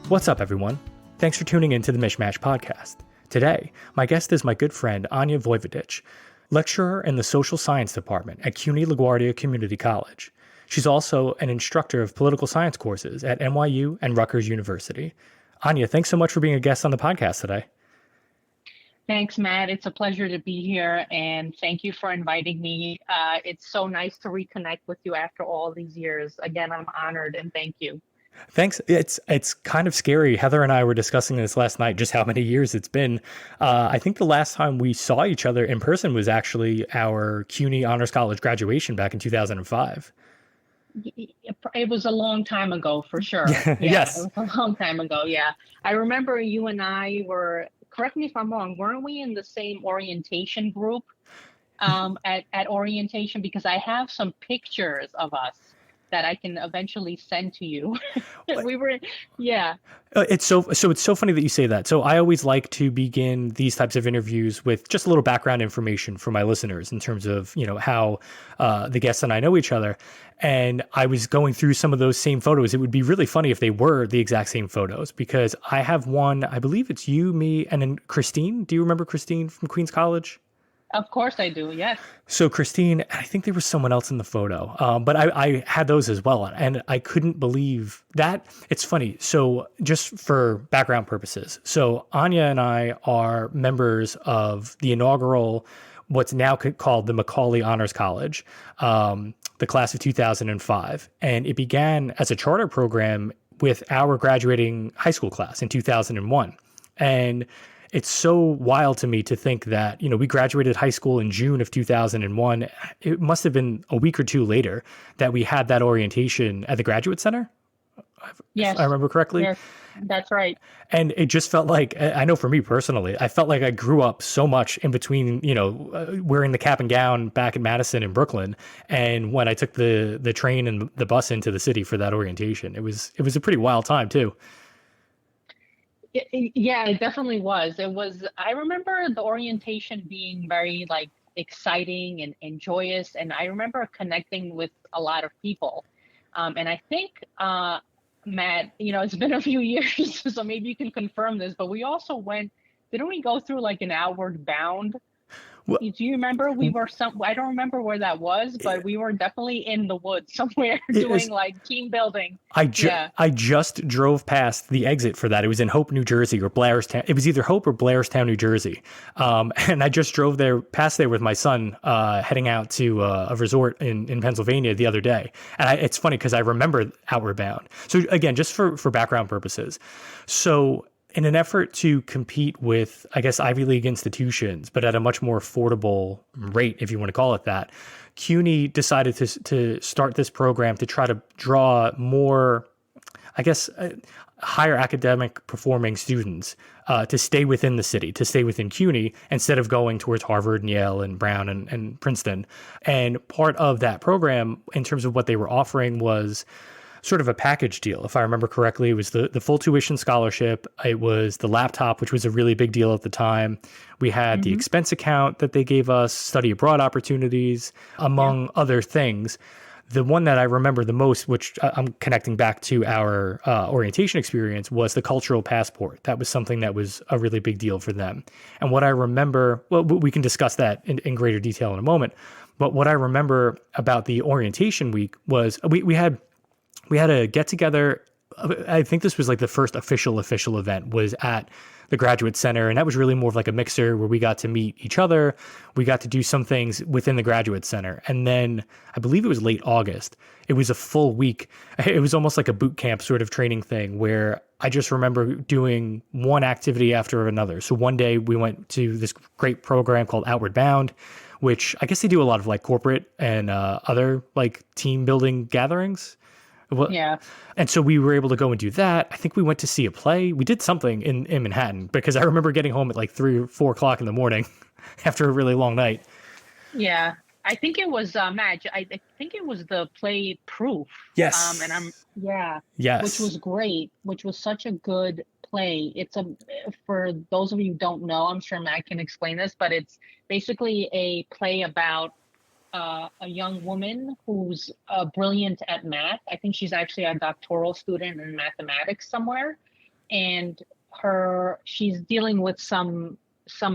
What's up, everyone? Thanks for tuning in to the Mishmash podcast. Today, my guest is my good friend Anja Vojvodic, lecturer in the Social Science Department at CUNY LaGuardia Community College. She's also an instructor of political science courses at NYU and Rutgers University. Anja, thanks so much for being a guest on the podcast today. Thanks, Matt. It's a pleasure to be here, and thank you for inviting me. It's so nice to reconnect with you after all these years. Again, I'm honored, and thank you. Thanks. It's kind of scary. Heather and I were discussing this last night, just how many years it's been. I think the last time we saw each other in person was actually our CUNY Honors College graduation back in 2005. It was a long time ago, for sure. Yes. It was a long time ago, yeah. I remember you and I were, correct me if I'm wrong, weren't we in the same orientation group at orientation? Because I have some pictures of us that I can eventually send to you. We were, yeah. It's so funny that you say that. So I always like to begin these types of interviews with just a little background information for my listeners in terms of, how the guests and I know each other. And I was going through some of those same photos. It would be really funny if they were the exact same photos, because I have one, I believe it's you, me, and then Christine. Do you remember Christine from Queens College? Of course I do, yes. So Christine, I think there was someone else in the photo, but I had those as well. And I couldn't believe that. It's funny. So just for background purposes, so Anja and I are members of the inaugural, what's now called the Macaulay Honors College, the class of 2005. And it began as a charter program with our graduating high school class in 2001. And it's so wild to me to think that, we graduated high school in June of 2001. It must have been a week or two later that we had that orientation at the Graduate Center. Yes. If I remember correctly. Yes, that's right. And it just felt like, I know for me personally, I felt like I grew up so much in between, wearing the cap and gown back in Madison and Brooklyn. And when I took the train and the bus into the city for that orientation, it was a pretty wild time too. Yeah, it definitely was. I remember the orientation being very exciting and joyous. And I remember connecting with a lot of people. And I think, Matt, it's been a few years, so maybe you can confirm this, but we also didn't we go through an Outward Bound? Well, do you remember? I don't remember where that was, but we were definitely in the woods somewhere doing team building. I just drove past the exit for that. It was in Hope, New Jersey, or Blairstown. It was either Hope or Blairstown, New Jersey. And I just drove past there with my son, heading out to a resort in Pennsylvania the other day. And it's funny because I remember Outward Bound. So again, just for background purposes. So in an effort to compete with, I guess, Ivy League institutions, but at a much more affordable rate, if you want to call it that, CUNY decided to start this program to try to draw more, I guess, higher academic performing students to stay within the city, to stay within CUNY, instead of going towards Harvard and Yale and Brown and Princeton. And part of that program, in terms of what they were offering, was sort of a package deal. If I remember correctly, it was the full tuition scholarship. It was the laptop, which was a really big deal at the time. We had the expense account that they gave us, study abroad opportunities, among other things. The one that I remember the most, which I'm connecting back to our orientation experience, was the cultural passport. That was something that was a really big deal for them. And what I remember, well, we can discuss that in greater detail in a moment. But what I remember about the orientation week was we had a get together. I think this was the first official event was at the Graduate Center. And that was really more of a mixer where we got to meet each other. We got to do some things within the Graduate Center. And then I believe it was late August. It was a full week. It was almost like a boot camp sort of training thing where I just remember doing one activity after another. So one day we went to this great program called Outward Bound, which I guess they do a lot of corporate and other team building gatherings. Well, yeah. And so we were able to go and do that. I think we went to see a play. We did something in Manhattan, because I remember getting home at 3 or 4 o'clock in the morning after a really long night. Yeah. I think it was Madge. I think it was the play Proof. Yes. Yes. Which was great. Which was such a good play. It's for those of you who don't know, I'm sure Matt can explain this, but it's basically a play about a young woman who's brilliant at math. I think she's actually a doctoral student in mathematics somewhere. and she's dealing with some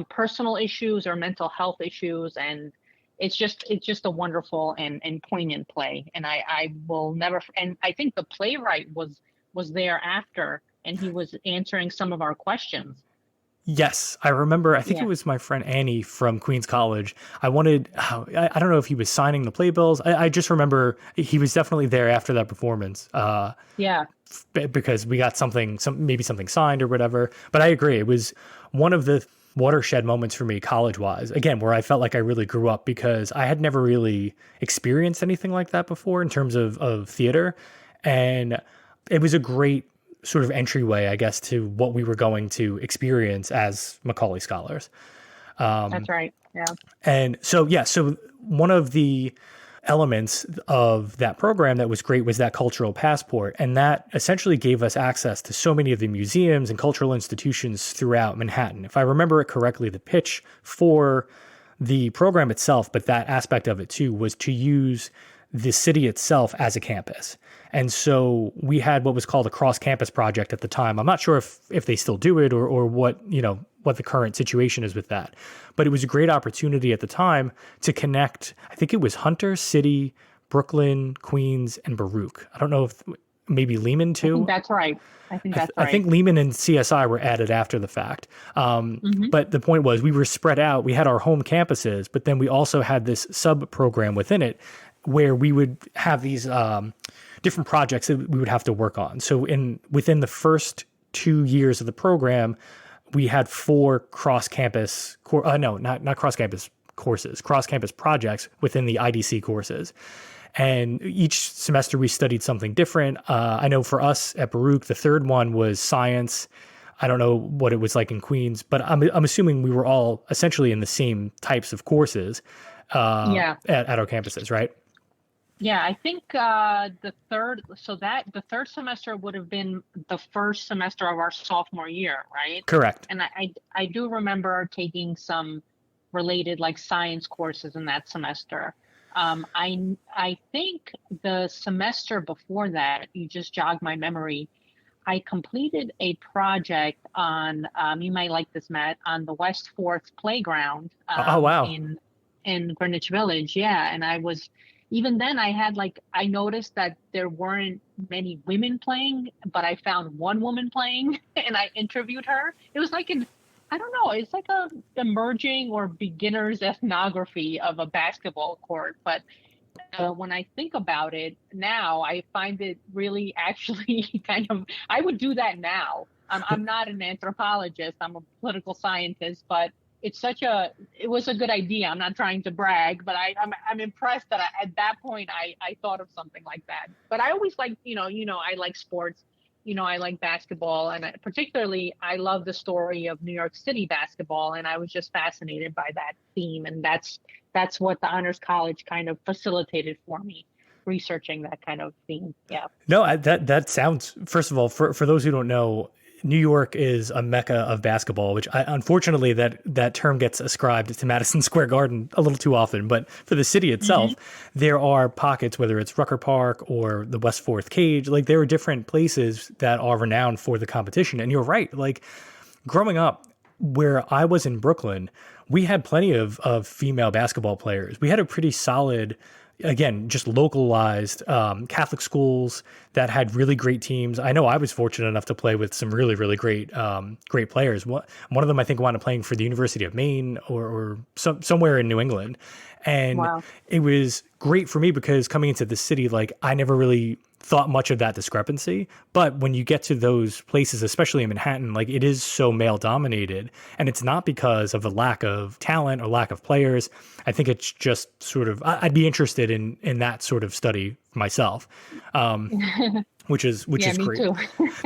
personal issues or mental health issues, and it's just a wonderful and poignant play. And I will never, and I think the playwright was there after, and he was answering some of our questions. Yes, I remember. I think it Yeah. was my friend Annie from Queens College. I don't know if he was signing the playbills. I just remember he was definitely there after that performance. Yeah. Because we got maybe something signed or whatever. But I agree. It was one of the watershed moments for me college wise, again, where I felt like I really grew up because I had never really experienced anything like that before in terms of theater. And it was a great sort of entryway, I guess, to what we were going to experience as Macaulay scholars. That's right. Yeah. And so, yeah, so one of the elements of that program that was great was that cultural passport. And that essentially gave us access to so many of the museums and cultural institutions throughout Manhattan. If I remember it correctly, the pitch for the program itself, but that aspect of it too, was to use the city itself as a campus. And so we had what was called a cross-campus project at the time. I'm not sure if they still do it or what, what the current situation is with that. But it was a great opportunity at the time to connect, I think it was Hunter, City, Brooklyn, Queens, and Baruch. I don't know if maybe Lehman too. I think that's right. I think Lehman and CSI were added after the fact. But the point was we were spread out. We had our home campuses, but then we also had this sub-program within it where we would have these different projects that we would have to work on. So within the first 2 years of the program, we had 4 cross-campus, not cross-campus courses, cross-campus projects within the IDC courses. And each semester we studied something different. I know for us at Baruch, the third one was science. I don't know what it was like in Queens, but I'm assuming we were all essentially in the same types of courses at our campuses, right? Yeah, I think the third semester would have been the first semester of our sophomore year, right? Correct. And I do remember taking some related like science courses in that semester. I think the semester before that, you just jogged my memory. I completed a project on you might like this, Matt, on the West Fourth playground. Oh wow! In Greenwich Village, yeah, and even then I noticed that there weren't many women playing, but I found one woman playing and I interviewed her. It was like I don't know, it's like a emerging or beginner's ethnography of a basketball court. But when I think about it now, I find it really actually I would do that now. I'm not an anthropologist, I'm a political scientist, but it was a good idea. I'm not trying to brag, but I'm impressed that at that point I thought of something like that. But I always like, I like sports, I like basketball, and particularly I love the story of New York City basketball, and I was just fascinated by that theme, and that's what the Honors College kind of facilitated for me, researching that kind of theme. Yeah. No, that sounds, first of all, for those who don't know, New York is a mecca of basketball, which unfortunately that term gets ascribed to Madison Square Garden a little too often. But for the city itself, there are pockets, whether it's Rucker Park or the West Fourth Cage, like there are different places that are renowned for the competition. And you're right, like growing up where I was in Brooklyn, we had plenty of female basketball players. We had a pretty solid, again, just localized Catholic schools that had really great teams. I know I was fortunate enough to play with some really, really great players. One of them, I think, wound up playing for the University of Maine or somewhere in New England. And It was great for me because coming into the city, like I never really thought much of that discrepancy. But when you get to those places, especially in Manhattan, like it is so male dominated, and it's not because of a lack of talent or lack of players. I think it's just sort of, I'd be interested in that sort of study myself. Which is me great. Too.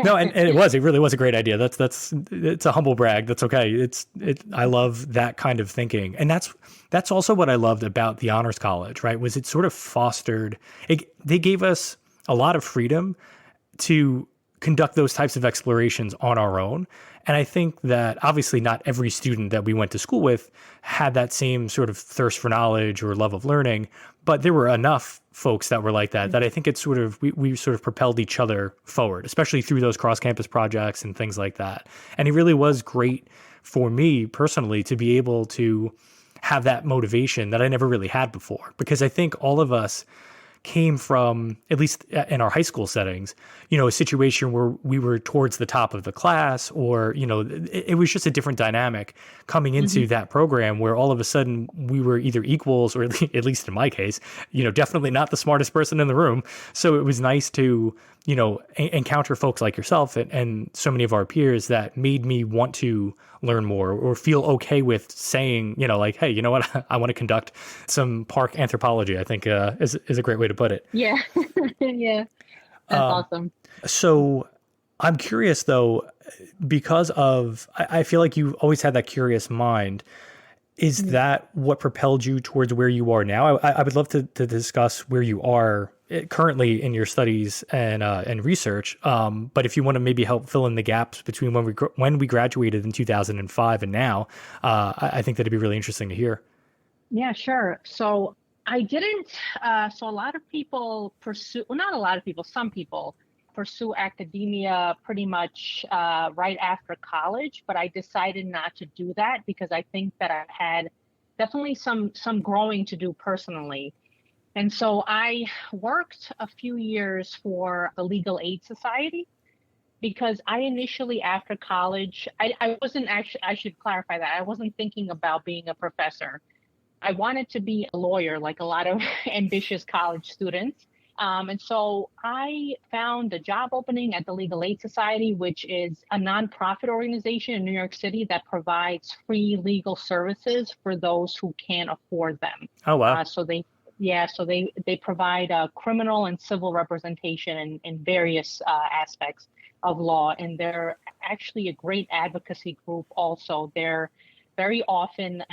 No, and it really was a great idea. It's a humble brag. That's okay. I love that kind of thinking. And that's also what I loved about the Honors College, right? Was it sort of fostered, they gave us a lot of freedom to conduct those types of explorations on our own. And I think that obviously not every student that we went to school with had that same sort of thirst for knowledge or love of learning, but there were enough folks that were like that I think it's sort of, we sort of propelled each other forward, especially through those cross campus projects and things like that. And it really was great for me personally to be able to have that motivation that I never really had before, because I think all of us came from, at least in our high school settings, a situation where we were towards the top of the class, or, it was just a different dynamic coming into that program where all of a sudden we were either equals, or at least in my case, definitely not the smartest person in the room. So it was nice to, encounter folks like yourself and so many of our peers that made me want to learn more, or feel okay with saying, like, hey, you know what, I want to conduct some park anthropology, I think is a great way to put it. Yeah. Yeah. That's awesome. So I'm curious though, because of, I feel like you always had that curious mind. Is that what propelled you towards where you are now? I would love to discuss where you are currently in your studies and research. But if you want to maybe help fill in the gaps between when we graduated in 2005 and now, I think that'd be really interesting to hear. Yeah, sure. So I didn't, so a lot of people pursue, well, not a lot of people, some people pursue academia pretty much right after college, but I decided not to do that because I think that I had definitely some growing to do personally. And so I worked a few years for the Legal Aid Society, because I initially, after college, I wasn't actually, I should clarify that, I wasn't thinking about being a professor. I wanted to be a lawyer, like a lot of ambitious college students. And so I found a job opening at the Legal Aid Society, which is a nonprofit organization in New York City that provides free legal services for those who can't afford them. Oh, wow. So they provide criminal and civil representation in various aspects of law. And they're actually a great advocacy group also. They're very often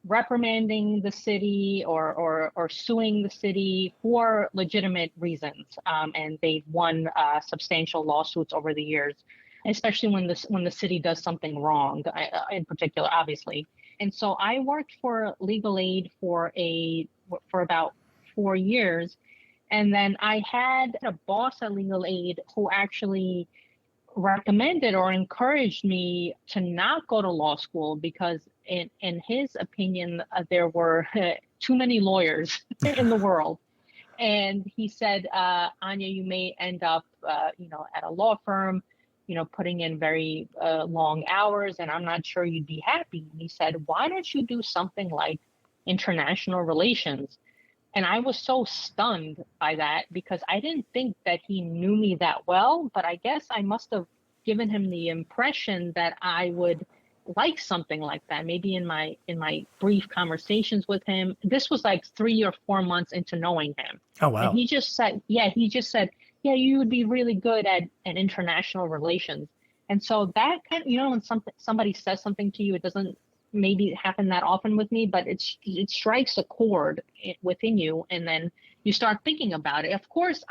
reprimanding the city or suing the city for legitimate reasons. And they've won substantial lawsuits over the years, especially when the city does something wrong, in particular, obviously. And so I worked for Legal Aid for about 4 years. And then I had a boss at Legal Aid who actually recommended or encouraged me to not go to law school because in his opinion, there were too many lawyers in the world. And he said, Anja, you may end up, at a law firm, putting in very long hours, and I'm not sure you'd be happy. And he said, why don't you do something like international relations? And I was so stunned by that because I didn't think that he knew me that well, but I guess I must have given him the impression that I would like something like that. Maybe in my brief conversations with him. This was like 3 or 4 months into knowing him. Oh, wow. And he just said, you would be really good at international relations. And so that kind of, when somebody says something to you, it doesn't maybe happen that often with me, but it strikes a chord within you, and then you start thinking about it. Of course,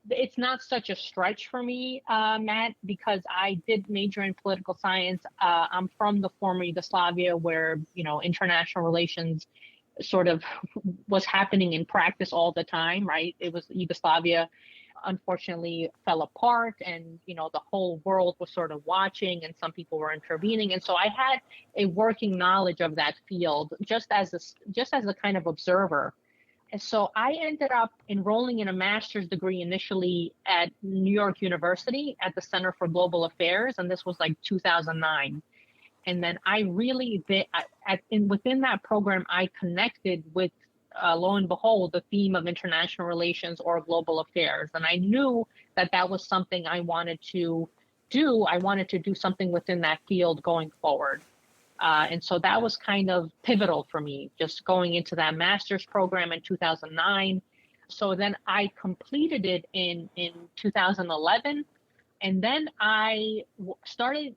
it's not such a stretch for me, Matt, because I did major in political science. I'm from the former Yugoslavia, where international relations sort of was happening in practice all the time, right? It was Yugoslavia, unfortunately, fell apart, and the whole world was sort of watching, and some people were intervening, and so I had a working knowledge of that field just as a kind of observer. And so I ended up enrolling in a master's degree initially at New York University at the Center for Global Affairs, and this was like 2009. And then within that program, I connected with, lo and behold, the theme of international relations or global affairs. And I knew that was something I wanted to do. I wanted to do something within that field going forward. And so that was kind of pivotal for me, just going into that master's program in 2009. So then I completed it in 2011. And then I started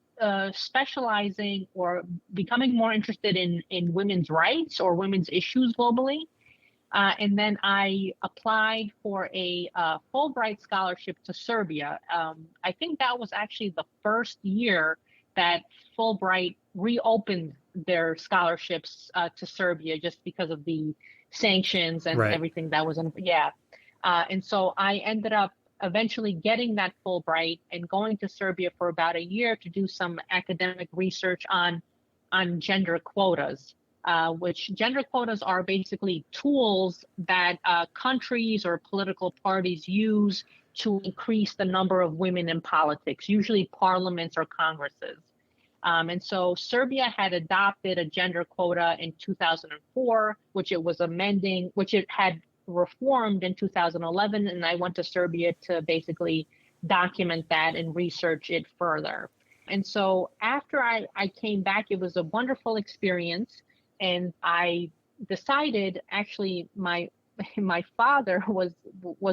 specializing or becoming more interested in women's rights or women's issues globally. And then I applied for a Fulbright scholarship to Serbia. I think that was actually the first year that Fulbright reopened their scholarships to Serbia just because of the sanctions and Right. everything that was in. Yeah. And so I ended up eventually getting that Fulbright and going to Serbia for about a year to do some academic research on gender quotas, which gender quotas are basically tools that countries or political parties use to increase the number of women in politics, usually parliaments or congresses. And so Serbia had adopted a gender quota in 2004, which it was amending, which it had reformed in 2011. And I went to Serbia to basically document that and research it further. And so after I came back, it was a wonderful experience. And I decided, actually, my father was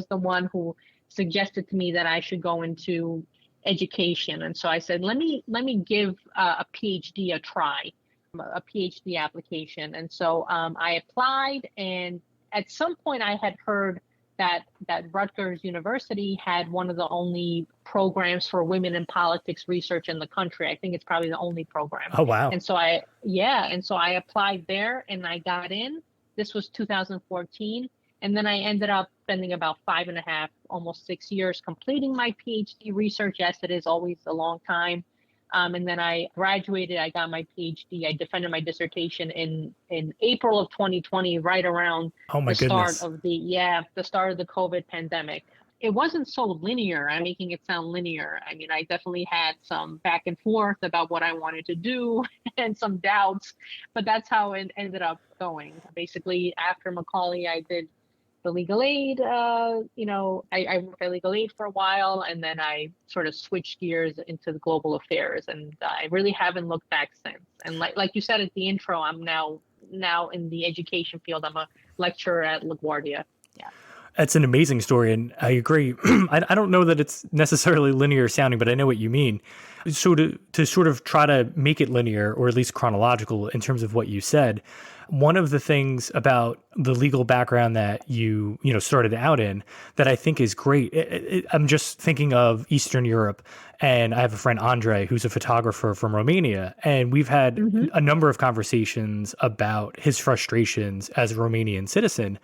the one who suggested to me that I should go into education. And so I said, let me give a PhD a try, a PhD application. And so I applied, and at some point I had heard that Rutgers University had one of the only programs for women in politics research in the country. I think it's probably the only program. Oh, wow. And so I applied there and I got in. This was 2014. And then I ended up spending about 5.5, almost 6 years completing my PhD research. Yes, it is always a long time. And then I graduated, I got my PhD. I defended my dissertation in April of 2020, right around Oh my goodness. start of the start of the COVID pandemic. It wasn't so linear. I'm making it sound linear. I mean, I definitely had some back and forth about what I wanted to do and some doubts, but that's how it ended up going. Basically, after Macaulay, I did the legal aid, I worked at legal aid for a while, and then I sort of switched gears into the global affairs, and I really haven't looked back since. And like you said at the intro, I'm now in the education field. I'm a lecturer at LaGuardia. Yeah. That's an amazing story, and I agree. I don't know that it's necessarily linear sounding, but I know what you mean. So to sort of try to make it linear, or at least chronological in terms of what you said, one of the things about the legal background that you started out in that I think is great, I'm just thinking of Eastern Europe, and I have a friend, Anja, who's a photographer from Romania, and we've had a number of conversations about his frustrations as a Romanian citizen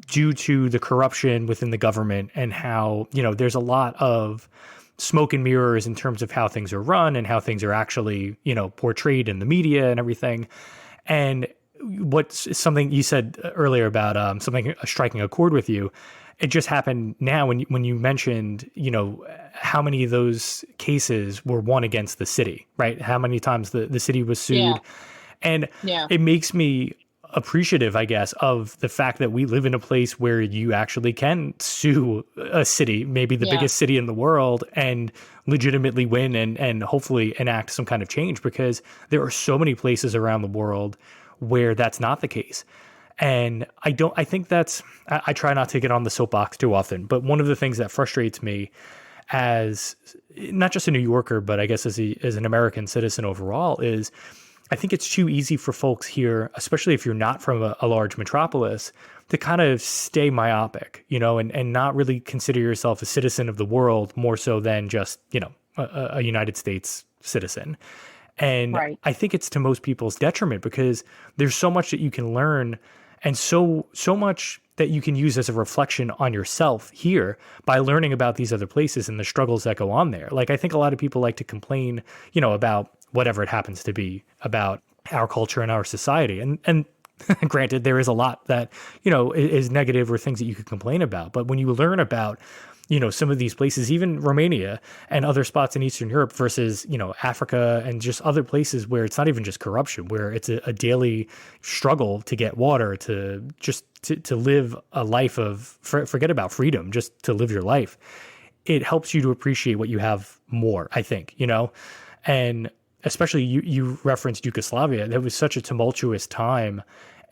due to the corruption within the government and how, there's a lot of smoke and mirrors in terms of how things are run and how things are actually, portrayed in the media and everything. And what's something you said earlier about something striking a chord with you, it just happened now when you mentioned, how many of those cases were won against the city, right? How many times the city was sued. Yeah. And Yeah. it makes me appreciative, I guess, of the fact that we live in a place where you actually can sue a city, maybe the biggest city in the world, and legitimately win and hopefully enact some kind of change, because there are so many places around the world where that's not the case. And I try not to get on the soapbox too often, but one of the things that frustrates me as not just a New Yorker, but I guess as an American citizen overall, is I think it's too easy for folks here, especially if you're not from a large metropolis, to kind of stay myopic, and not really consider yourself a citizen of the world more so than just, a United States citizen. And Right. I think it's to most people's detriment, because there's so much that you can learn and so much that you can use as a reflection on yourself here by learning about these other places and the struggles that go on there. Like, I think a lot of people like to complain, about whatever it happens to be about our culture and our society. And granted, there is a lot that, is negative or things that you could complain about. But when you learn about, some of these places, even Romania and other spots in Eastern Europe versus, Africa and just other places where it's not even just corruption, where it's a daily struggle to get water, to just to live a life of, forget about freedom, just to live your life. It helps you to appreciate what you have more, I think, and especially you referenced Yugoslavia. That was such a tumultuous time.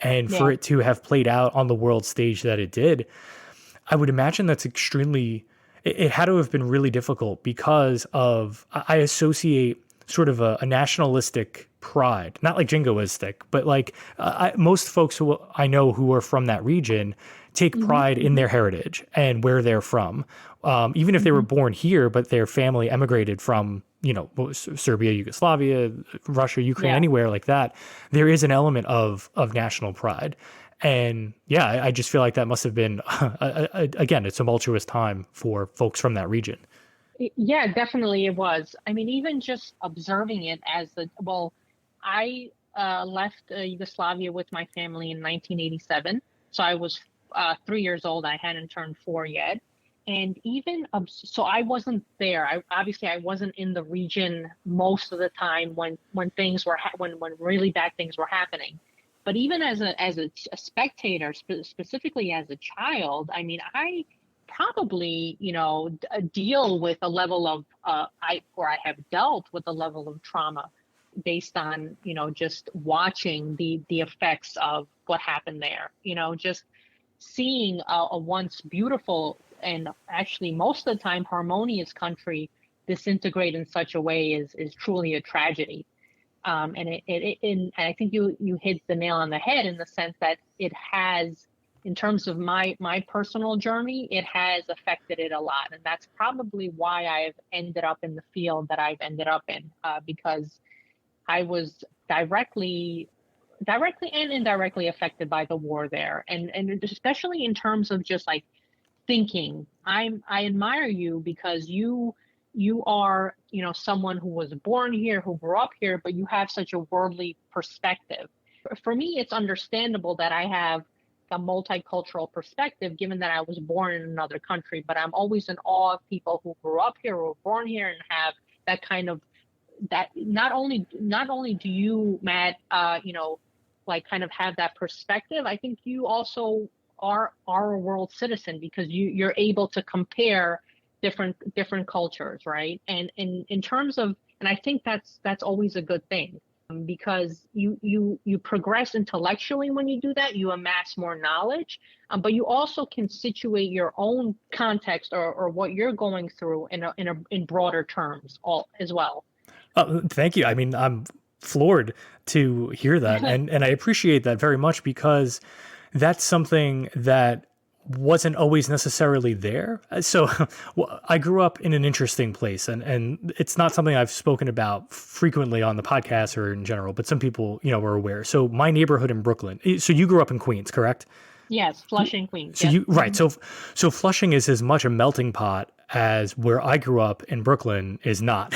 And for it to have played out on the world stage that it did, I would imagine that's it had to have been really difficult, because I associate sort of a nationalistic pride, not like jingoistic, but like most folks who I know who are from that region take pride in their heritage and where they're from. Even if they were born here, but their family emigrated from, Serbia, Yugoslavia, Russia, Ukraine, Yeah. anywhere like that, there is an element of national pride. And yeah, I just feel like that must have been, again, a tumultuous time for folks from that region. Yeah, definitely it was. I mean, even just observing it I left Yugoslavia with my family in 1987. So I was 3 years old. I hadn't turned four yet. And so I wasn't there. I wasn't in the region most of the time when things were, when really bad things were happening. But even as a spectator, specifically as a child, I mean, I probably, deal with a level of I have dealt with a level of trauma based on, just watching the effects of what happened there. Just seeing a once beautiful and actually most of the time harmonious country disintegrate in such a way is truly a tragedy. And I think you hit the nail on the head in the sense that it has, in terms of my personal journey, it has affected it a lot, and that's probably why I've ended up in the field that I've ended up in, because I was directly and indirectly affected by the war there, and especially in terms of just like thinking. I admire you because you are, someone who was born here, who grew up here, but you have such a worldly perspective. For me, it's understandable that I have a multicultural perspective, given that I was born in another country, but I'm always in awe of people who grew up here, who were born here, and have that kind of, that not only do you, Matt, like kind of have that perspective, I think you also are a world citizen because you're able to compare different cultures, right? And in terms of, and I think that's always a good thing, because you progress intellectually when you do that. You amass more knowledge, but you also can situate your own context or what you're going through in broader terms all as well. Thank you. I mean, I'm floored to hear that, and I appreciate that very much because that's something that wasn't always necessarily there. So I grew up in an interesting place, and it's not something I've spoken about frequently on the podcast or in general, but some people, were aware. So my neighborhood in Brooklyn. So you grew up in Queens, correct? Yes, Flushing, Queens. So Yes. right. So Flushing is as much a melting pot as where I grew up in Brooklyn is not.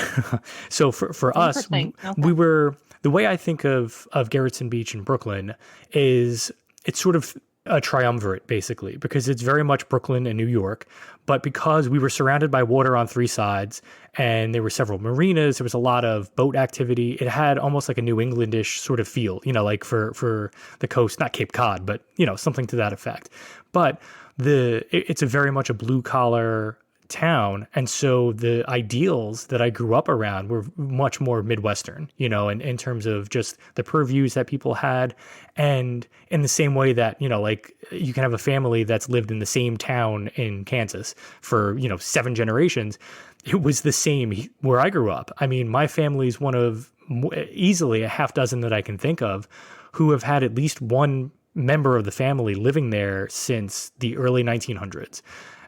So for us, Interesting. we Okay. were, the way I think of Garrettson Beach in Brooklyn is it's sort of a triumvirate basically, because it's very much Brooklyn and New York, but because we were surrounded by water on three sides and there were several marinas, there was a lot of boat activity. It had almost like a New Englandish sort of feel, like for the coast, not Cape Cod, but something to that effect. But it's a very much a blue collar town. And so the ideals that I grew up around were much more Midwestern, in terms of just the purviews that people had. And in the same way that, like you can have a family that's lived in the same town in Kansas for, 7 generations. It was the same where I grew up. I mean, my family's one of easily a half dozen that I can think of who have had at least one member of the family living there since the early 1900s.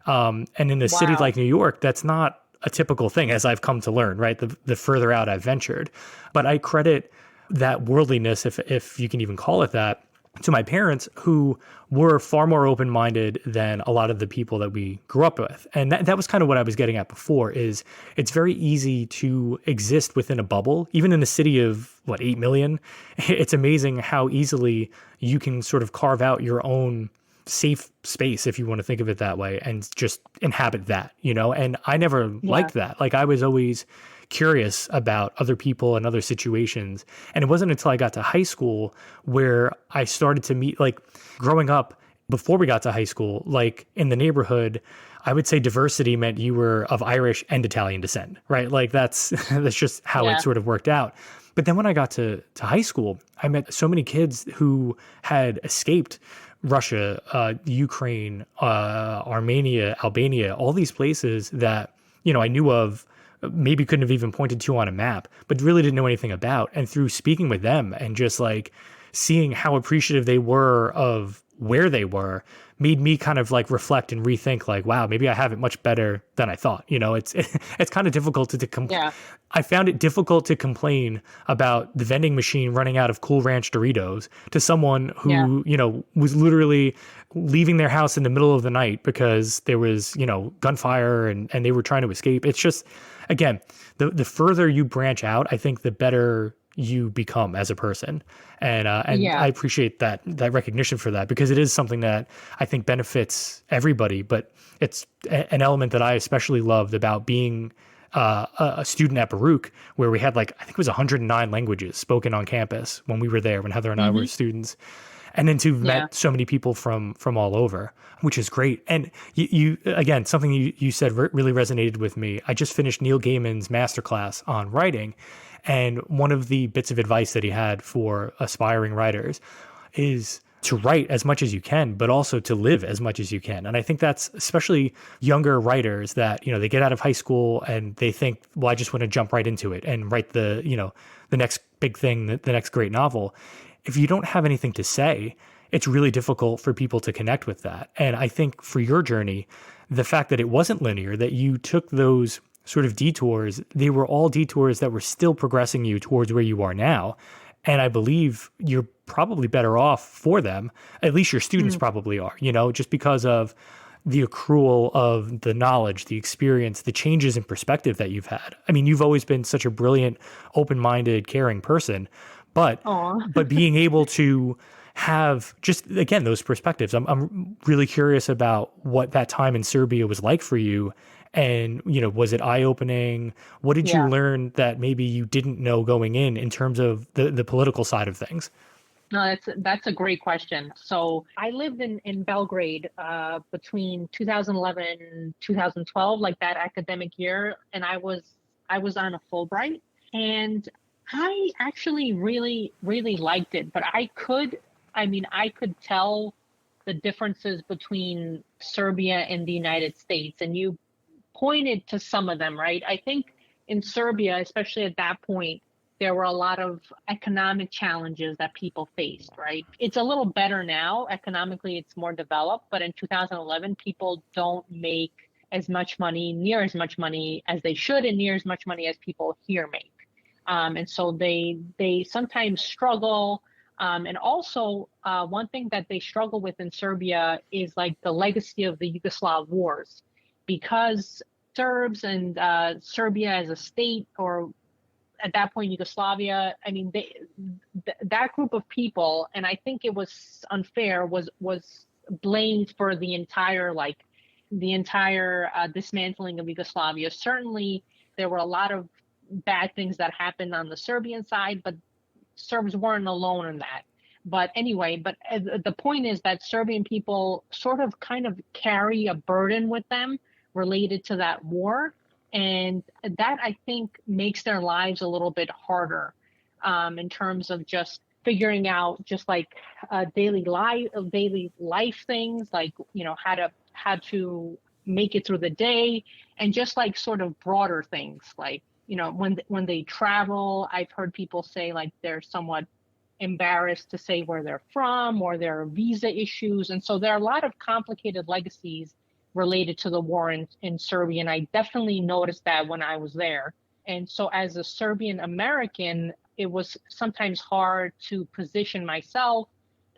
And in a city Wow. like New York, that's not a typical thing, as I've come to learn, right? The further out I've ventured. But I credit that worldliness, if you can even call it that, to my parents, who were far more open-minded than a lot of the people that we grew up with. And that was kind of what I was getting at before, is it's very easy to exist within a bubble, even in a city of, 8 million? It's amazing how easily you can sort of carve out your own safe space, if you want to think of it that way, and just inhabit that, and I never Yeah. liked that. Like I was always curious about other people and other situations. And it wasn't until I got to high school where I started to meet, like growing up before we got to high school, like in the neighborhood, I would say diversity meant you were of Irish and Italian descent, right? Like that's just how it Yeah. sort of worked out. But then when I got to high school, I met so many kids who had escaped Russia, Ukraine, Armenia, Albania, all these places that, I knew of maybe couldn't have even pointed to on a map, but really didn't know anything about. And through speaking with them and just like seeing how appreciative they were of where they were made me kind of like reflect and rethink like, wow, maybe I have it much better than I thought. You know, it's kind of difficult Yeah. I found it difficult to complain about the vending machine running out of Cool Ranch Doritos to someone Yeah. who, you know, was literally leaving their house in the middle of the night because there was, you know, gunfire and they were trying to escape. It's just, again, the further you branch out, I think the better you become as a person. And Yeah. I appreciate that recognition for that, because it is something that I think benefits everybody. But it's an element that I especially loved about being a student at Baruch, where we had like, I think it was 109 languages spoken on campus when we were there, when Heather and I were Hmm. students. And then to have Yeah. met so many people from all over, which is great. And you again, something you said really resonated with me. I just finished Neil Gaiman's masterclass on writing, and one of the bits of advice that he had for aspiring writers is to write as much as you can, but also to live as much as you can. And I think that's especially younger writers that, you know, they get out of high school and they think, well, I just want to jump right into it and write the, you know, the next big thing, the next great novel. If you don't have anything to say, it's really difficult for people to connect with that. And I think for your journey, the fact that it wasn't linear, that you took those sort of detours, they were all detours that were still progressing you towards where you are now. And I believe you're probably better off for them. At least your students Mm. probably are, you know, just because of the accrual of the knowledge, the experience, the changes in perspective that you've had. I mean, you've always been such a brilliant, open-minded, caring person, but Oh. being able to have just again those perspectives. I'm really curious about what that time in Serbia was like for you. And, you know, was it eye-opening? What did you Yeah. learn that maybe you didn't know going in terms of the political side of things? No, that's a great question. So I lived in Belgrade between 2011 and 2012, like that academic year, and I was on a Fulbright, and I actually really liked it. But I could tell the differences between Serbia and the United States, and you pointed to some of them, right? I think in Serbia, especially at that point, there were a lot of economic challenges that people faced, right? It's a little better now. Economically, it's more developed, but in 2011, people don't make as much money, near as much money as they should, and near as much money as people here make. And so they sometimes struggle. And also, one thing that they struggle with in Serbia is like the legacy of the Yugoslav wars, because Serbs and Serbia as a state, or at that point Yugoslavia, I mean, that group of people, and I think it was unfair, was blamed for the entire dismantling of Yugoslavia. Certainly, there were a lot of bad things that happened on the Serbian side, but Serbs weren't alone in that. But anyway, the point is that Serbian people sort of kind of carry a burden with them related to that war. And that, I think, makes their lives a little bit harder in terms of just figuring out just like daily life things, like, you know, how to make it through the day, and just like sort of broader things, like, you know, when they travel, I've heard people say like they're somewhat embarrassed to say where they're from, or there are visa issues. And so there are a lot of complicated legacies related to the war in Serbia. And I definitely noticed that when I was there. And so as a Serbian American, it was sometimes hard to position myself.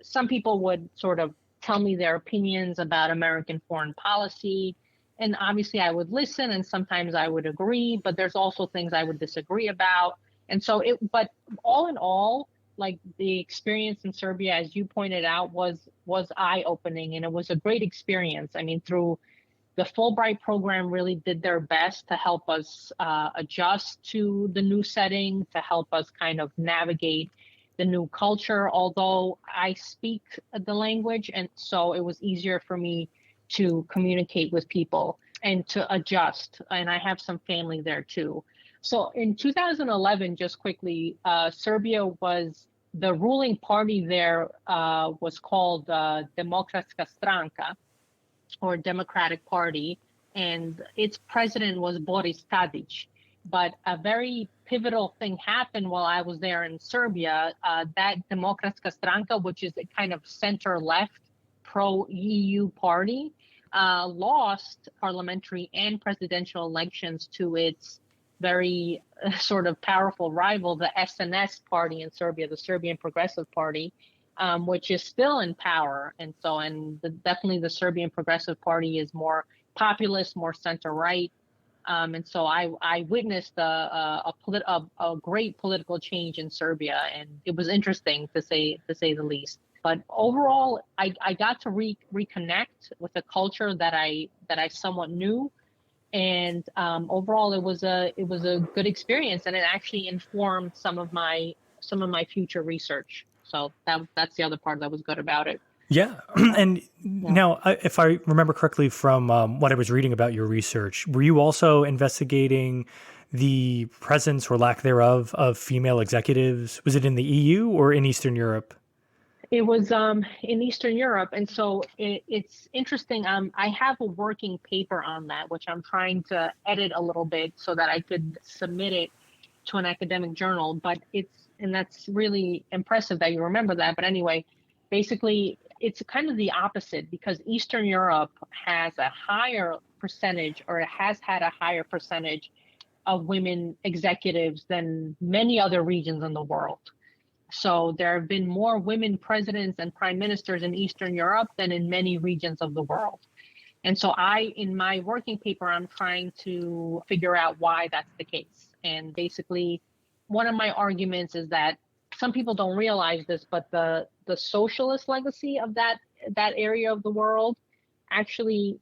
Some people would sort of tell me their opinions about American foreign policy. And obviously I would listen, and sometimes I would agree, but there's also things I would disagree about. And so but all in all, like the experience in Serbia, as you pointed out, was eye-opening, and it was a great experience. I mean, through the Fulbright program really did their best to help us adjust to the new setting, to help us kind of navigate the new culture, although I speak the language, and so it was easier for me to communicate with people and to adjust. And I have some family there too. So in 2011, just quickly, Serbia was the ruling party there was called Demokratska Stranka, or Democratic Party, and its president was Boris Tadic. But a very pivotal thing happened while I was there in Serbia. That Demokratska Stranka, which is a kind of center-left pro-EU party, lost parliamentary and presidential elections to its very sort of powerful rival, the SNS party in Serbia, the Serbian Progressive Party, which is still in power. And so, definitely the Serbian Progressive Party is more populist, more center-right. And so I witnessed a great political change in Serbia, and it was interesting to say the least. But overall, I got to reconnect with a culture that I somewhat knew, and overall it was a good experience, and it actually informed some of my future research. So that's the other part that was good about it. Yeah. And now, if I remember correctly from what I was reading about your research, were you also investigating the presence or lack thereof of female executives? Was it in the EU or in Eastern Europe? It was in Eastern Europe, and so it's interesting. I have a working paper on that, which I'm trying to edit a little bit so that I could submit it to an academic journal. But that's really impressive that you remember that. But anyway, basically, it's kind of the opposite, because Eastern Europe has a higher percentage, or it has had a higher percentage of women executives than many other regions in the world. So there have been more women presidents and prime ministers in Eastern Europe than in many regions of the world. And so in my working paper, I'm trying to figure out why that's the case. And basically, one of my arguments is that some people don't realize this, but the socialist legacy of that area of the world actually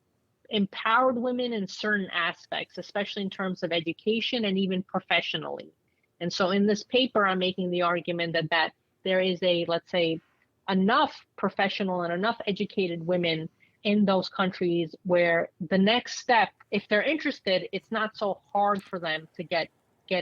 empowered women in certain aspects, especially in terms of education and even professionally. And so in this paper, I'm making the argument that there is let's say, enough professional and enough educated women in those countries where the next step, if they're interested, it's not so hard for them to get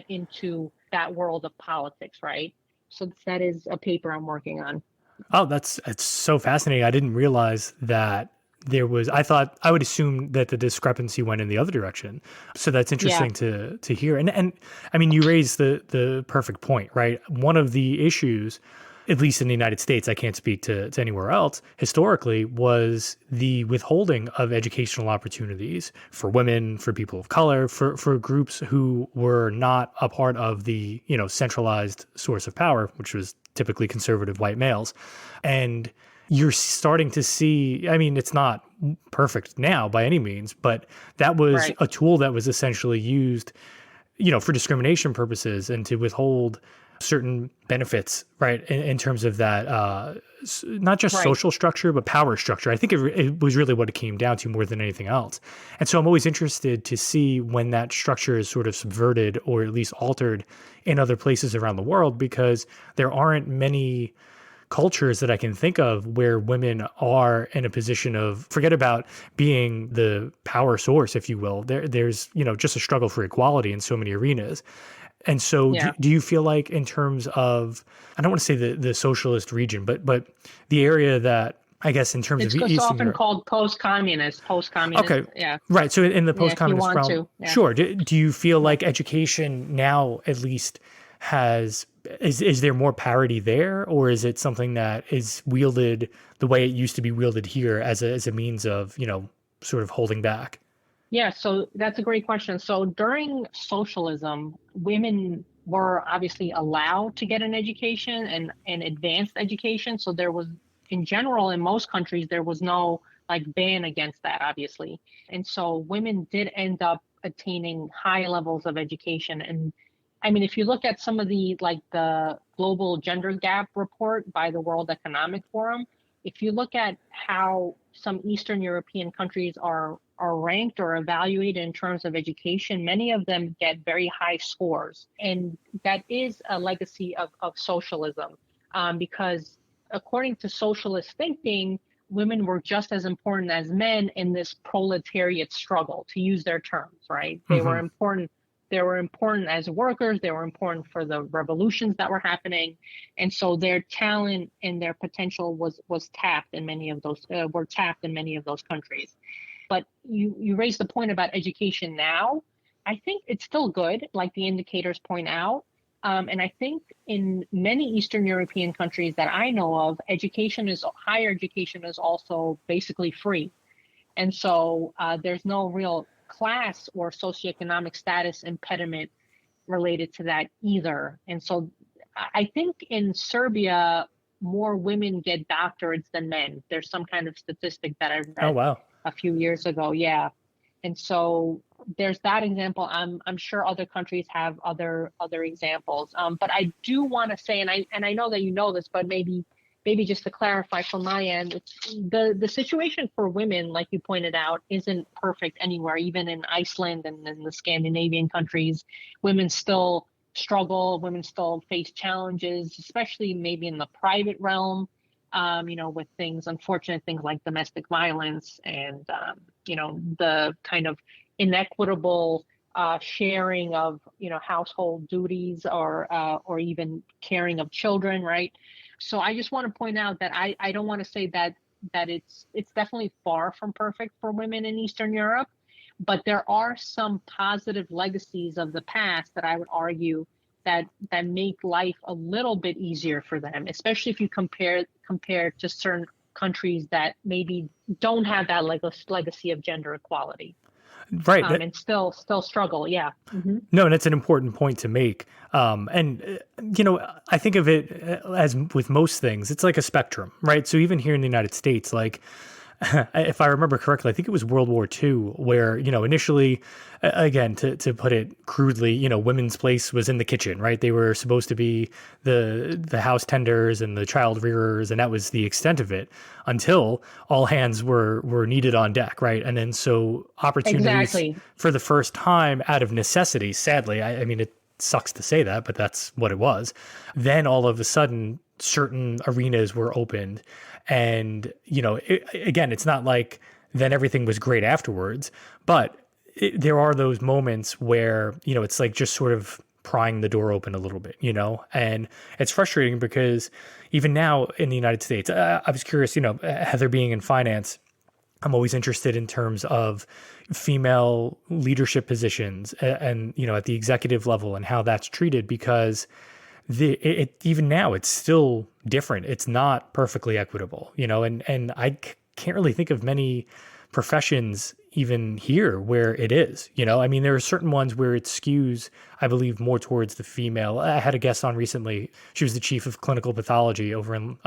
into that world of politics, right? So that is a paper I'm working on. Oh, it's so fascinating. I didn't realize that I would assume that the discrepancy went in the other direction. So that's interesting to hear. And I mean, you raised the perfect point, right? One of the issues, at least in the United States, I can't speak to anywhere else, historically, was the withholding of educational opportunities for women, for people of color, for groups who were not a part of the, centralized source of power, which was typically conservative white males. And you're starting to see, I mean, it's not perfect now by any means, but that was a tool that was essentially used, for discrimination purposes and to withhold certain benefits, right, in terms of that, not just social structure, but power structure. I think it was really what it came down to more than anything else. And so I'm always interested to see when that structure is sort of subverted or at least altered in other places around the world, because there aren't many cultures that I can think of where women are in a position of, forget about being the power source, if you will. There's, just a struggle for equality in so many arenas. And so do you feel like, in terms of, I don't want to say the socialist region, but the area that, I guess, in terms of Eastern Europe. It's often called post-communist. Okay. Yeah. Right. So in the post-communist realm, sure. Do you feel like education now, at least, is there more parity there, or is it something that is wielded the way it used to be wielded here as a means of, sort of holding back? Yeah, so that's a great question. So during socialism, women were obviously allowed to get an education and advanced education. So there was, in general, in most countries, there was no ban against that, obviously. And so women did end up attaining high levels of education. And I mean, if you look at some of the global gender gap report by the World Economic Forum, if you look at how some Eastern European countries are ranked or evaluated in terms of education, many of them get very high scores. And that is a legacy of socialism, because according to socialist thinking, women were just as important as men in this proletariat struggle, to use their terms, right? They were important. They were important as workers. They were important for the revolutions that were happening. And so their talent and their potential was tapped in many of those, countries. But you raised the point about education now. I think it's still good, like the indicators point out. And I think in many Eastern European countries that I know of, higher education is also basically free. And so there's no real class or socioeconomic status impediment related to that either. And so I think in Serbia, more women get doctorates than men. There's some kind of statistic that I Oh, read wow. a few years ago. Yeah. And so there's that example. I'm sure other countries have other examples. But I do want to say, and I know that you know this, but maybe just to clarify from my end, the situation for women, like you pointed out, isn't perfect anywhere. Even in Iceland and in the Scandinavian countries, women still struggle. Women still face challenges, especially maybe in the private realm. With unfortunate things like domestic violence and the kind of inequitable sharing of household duties or even caring of children, right? So I just want to point out that I don't want to say that it's definitely far from perfect for women in Eastern Europe, but there are some positive legacies of the past that I would argue that make life a little bit easier for them, especially if you compare to certain countries that maybe don't have that legacy of gender equality, Right. and still struggle. Yeah. Hmm. No, and it's an important point to make. I think of it as with most things, it's like a spectrum, right? So even here in the United States, like, if I remember correctly, I think it was World War II, where, initially, again, to put it crudely, women's place was in the kitchen, right? They were supposed to be the house tenders and the child rearers, and that was the extent of it until all hands were needed on deck, right? And then so opportunities Exactly. for the first time out of necessity, sadly, I mean, it sucks to say that, but that's what it was. Then all of a sudden, certain arenas were opened. And, again, it's not like then everything was great afterwards, but there are those moments where, it's like just sort of prying the door open a little bit, and it's frustrating because even now in the United States, I was curious, Heather being in finance, I'm always interested in terms of female leadership positions and at the executive level and how that's treated because even now it's still different. It's not perfectly equitable, and can't really think of many professions even here where it is, I mean, there are certain ones where it skews, I believe, more towards the female. I had a guest on recently. She was the chief of clinical pathology over in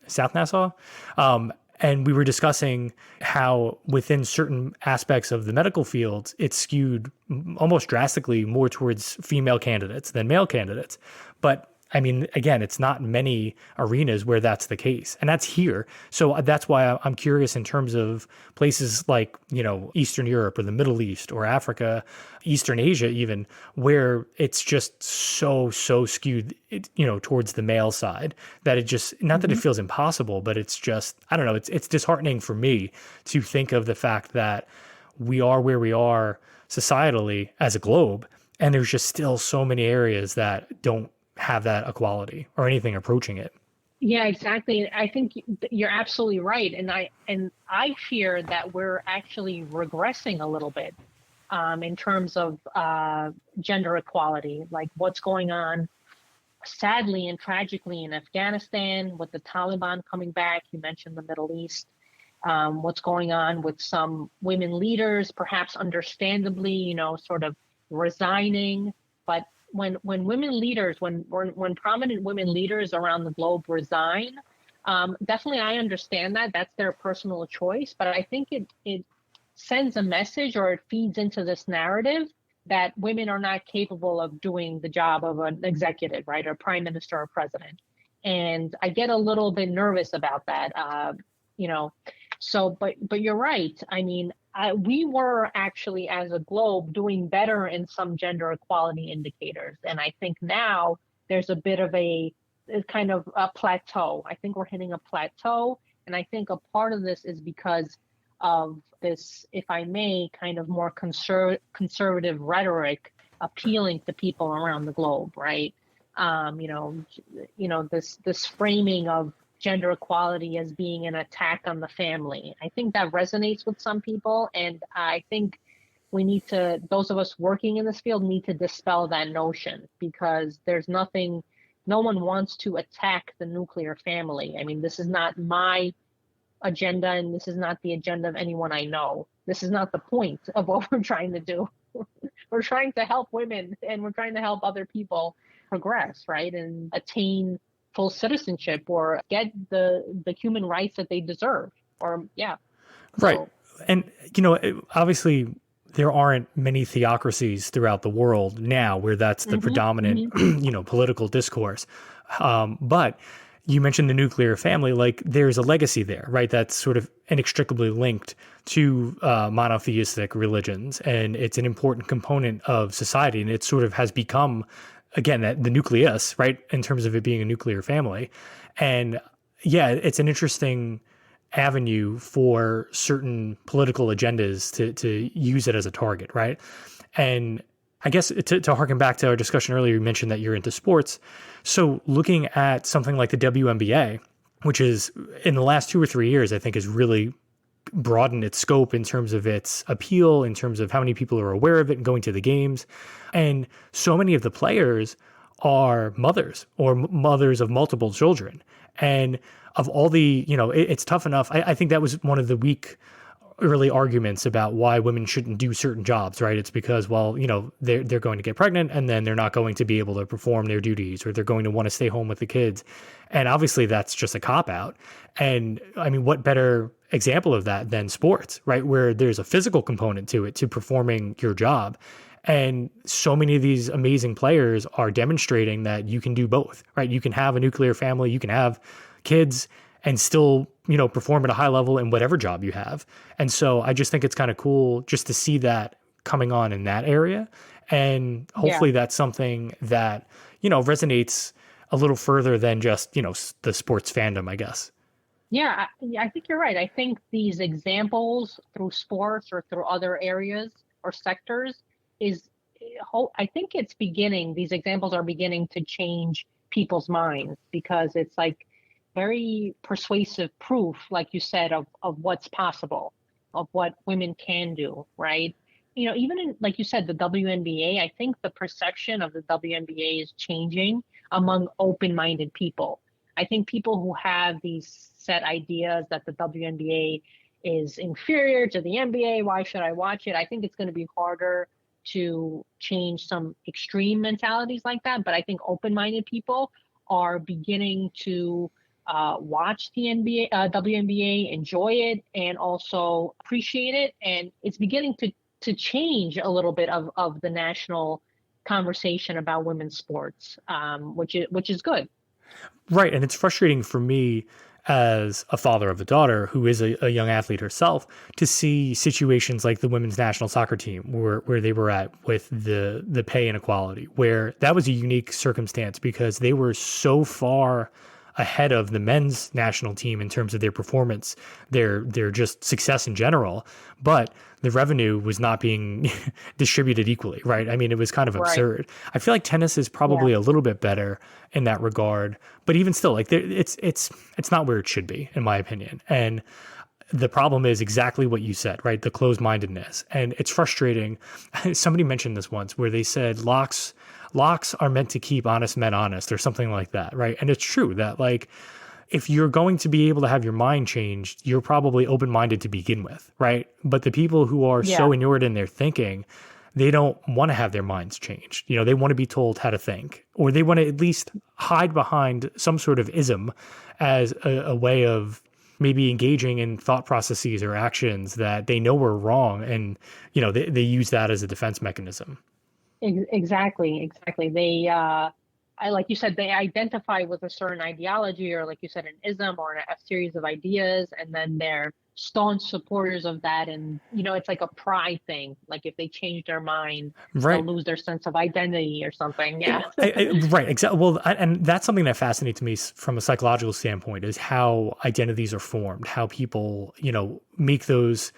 South Nassau. And we were discussing how within certain aspects of the medical fields, it's skewed almost drastically more towards female candidates than male candidates. But I mean, again, it's not many arenas where that's the case. And that's here. So that's why I'm curious in terms of places like, Eastern Europe or the Middle East or Africa, Eastern Asia even, where it's just so skewed, towards the male side that it just, not that it feels impossible, but it's just, I don't know, it's disheartening for me to think of the fact that we are where we are societally as a globe. And there's just still so many areas that don't have that equality or anything approaching it. Yeah, exactly. I think you're absolutely right, and I fear that we're actually regressing a little bit in terms of gender equality, like what's going on, sadly and tragically, in Afghanistan with the Taliban coming back. You mentioned the Middle East. What's going on with some women leaders, perhaps understandably, sort of resigning, but when women leaders, when prominent women leaders around the globe resign, definitely I understand that that's their personal choice, but I think it sends a message or it feeds into this narrative that women are not capable of doing the job of an executive, right, or prime minister or president, and I get a little bit nervous about that, So, but you're right. I mean, we were actually, as a globe, doing better in some gender equality indicators, and I think now there's a bit of a kind of a plateau. I think we're hitting a plateau, and I think a part of this is because of this, if I may, kind of more conservative rhetoric appealing to people around the globe, right? This framing of gender equality as being an attack on the family. I think that resonates with some people, and I think we need to, those of us working in this field need to dispel that notion, because there's nothing, no one wants to attack the nuclear family. I mean, this is not my agenda, and this is not the agenda of anyone I know. This is not the point of what we're trying to do. We're trying to help women, and we're trying to help other people progress, right? And attain full citizenship, or get the human rights that they deserve. Or yeah. Right. And, obviously there aren't many theocracies throughout the world now where that's the predominant, political discourse. But you mentioned the nuclear family, like there's a legacy there, right? That's sort of inextricably linked to monotheistic religions. And it's an important component of society. And it sort of has become, again, the nucleus, right? In terms of it being a nuclear family. And yeah, it's an interesting avenue for certain political agendas to use it as a target, right? And I guess to harken back to our discussion earlier, you mentioned that you're into sports. So looking at something like the WNBA, which is in the last 2 or 3 years, I think has really broadened its scope in terms of its appeal, in terms of how many people are aware of it and going to the games. And so many of the players are mothers or mothers of multiple children. And of all the, it's tough enough. I think that was one of the weak early arguments about why women shouldn't do certain jobs, right? It's because, well, they're going to get pregnant and then they're not going to be able to perform their duties, or they're going to want to stay home with the kids. And obviously that's just a cop-out. And I mean, what better example of that than sports, right? Where there's a physical component to it, to performing your job. And so many of these amazing players are demonstrating that you can do both, right? You can have a nuclear family, you can have kids and still, perform at a high level in whatever job you have. And so I just think it's kind of cool just to see that coming on in that area. And hopefully that's something that, resonates a little further than just, the sports fandom, I guess. Yeah, I think you're right. I think these examples through sports or through other areas or sectors I think these examples are beginning to change people's minds, because it's like very persuasive proof, like you said, of what's possible, of what women can do, right? Even in, like you said, the WNBA, I think the perception of the WNBA is changing among open-minded people. I think people who have these set ideas that the WNBA is inferior to the NBA, why should I watch it? I think it's going to be harder to change some extreme mentalities like that. But I think open-minded people are beginning to watch the WNBA, enjoy it, and also appreciate it. And it's beginning to change a little bit of the national conversation about women's sports, which is good. Right. And it's frustrating for me as a father of a daughter who is a young athlete herself to see situations like the women's national soccer team where they were at with the pay inequality, where that was a unique circumstance because they were so far ahead of the men's national team in terms of their performance, their just success in general, but the revenue was not being distributed equally, right? I mean, it was kind of absurd. I feel like tennis is probably a little bit better in that regard, but even still, like it's not where it should be, in my opinion. And the problem is exactly what you said, right? The closed-mindedness. And it's frustrating. Somebody mentioned this once where they said locks are meant to keep honest men honest, or something like that, right? And it's true that, like, if you're going to be able to have your mind changed, you're probably open-minded to begin with, right? But the people who are so inured in their thinking, they don't want to have their minds changed. They want to be told how to think, or they want to at least hide behind some sort of ism as a way of maybe engaging in thought processes or actions that they know are wrong. And, they use that as a defense mechanism. Exactly. They, like you said, they identify with a certain ideology, or like you said, an ism or a series of ideas, and then they're staunch supporters of that. And, it's like a pride thing. Like if they change their mind, they'll lose their sense of identity or something. Yeah. Right. Exactly. Well, and that's something that fascinates me from a psychological standpoint, is how identities are formed, how people, make those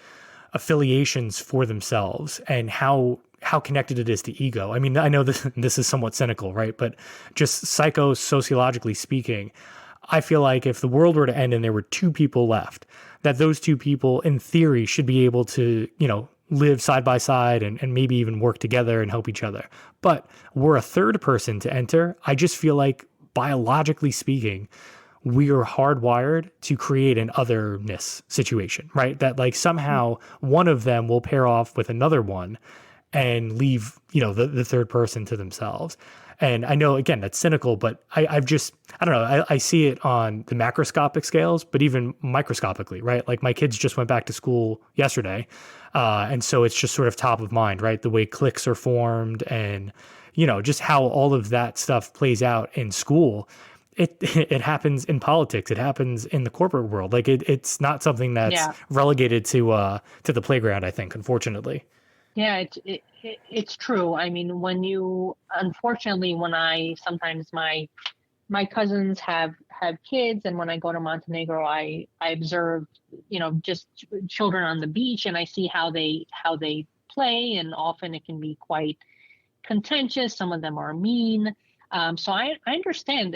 affiliations for themselves, and how connected it is to ego. I mean, I know this is somewhat cynical, right? But just psychosociologically speaking, I feel like if the world were to end and there were two people left, that those two people in theory should be able to, live side by side and maybe even work together and help each other. But we're a third person to enter. I just feel like biologically speaking, we are hardwired to create an otherness situation, right? That like somehow one of them will pair off with another one and leave, the third person to themselves. And I know, again, that's cynical, but I've just, I don't know, I see it on the macroscopic scales, but even microscopically, right? Like my kids just went back to school yesterday. And so it's just sort of top of mind, right? The way cliques are formed and, just how all of that stuff plays out in school. It happens in politics. It happens in the corporate world. Like it's not something that's relegated to the playground, I think, unfortunately. Yeah, it's true. I mean, unfortunately, when sometimes my cousins have kids, and when I go to Montenegro, I observe, just children on the beach, and I see how they play, and often it can be quite contentious. Some of them are mean. So I understand.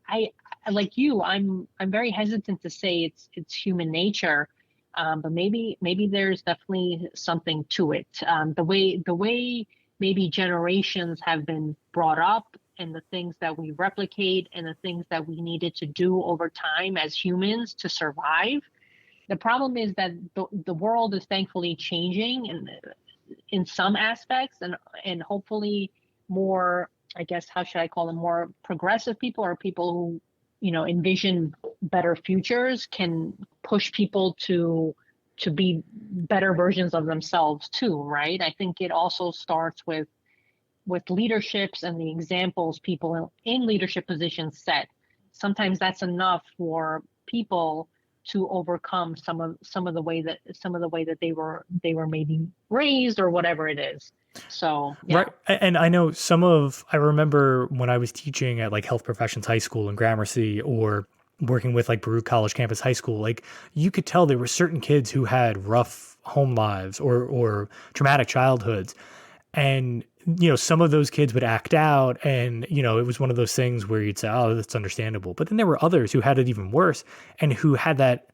I like you. I'm very hesitant to say it's human nature. But maybe there's definitely something to it. The way maybe generations have been brought up, and the things that we replicate, and the things that we needed to do over time as humans to survive. The problem is that the world is thankfully changing in some aspects, and hopefully more, I guess, how should I call them, more progressive people, or people who envision better futures, can push people to be better versions of themselves too, right? I think it also starts with leaderships and the examples people in leadership positions set. Sometimes that's enough for people to overcome some of the way that they were maybe raised, or whatever it is. So, yeah. Right. And I know I remember when I was teaching at like health professions high school in Gramercy, or working with like Baruch College Campus High School, like you could tell there were certain kids who had rough home lives or traumatic childhoods. And, some of those kids would act out, and, it was one of those things where you'd say, oh, that's understandable. But then there were others who had it even worse, and who had that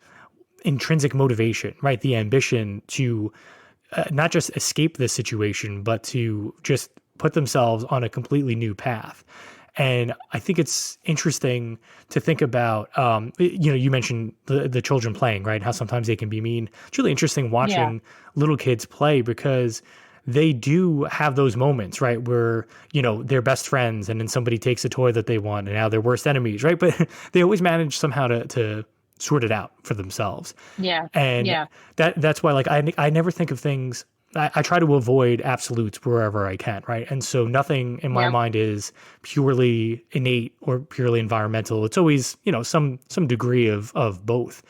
intrinsic motivation, right? The ambition to not just escape this situation, but to just put themselves on a completely new path. And I think it's interesting to think about, you mentioned the children playing, right? How sometimes they can be mean. It's really interesting watching little kids play, because they do have those moments, right? Where, they're best friends, and then somebody takes a toy that they want, and now they're worst enemies, right? But they always manage somehow to sort it out for themselves. Yeah. And that's why, like, I never think of things, I try to avoid absolutes wherever I can, right? And so nothing in my mind is purely innate or purely environmental. It's always, some degree of both.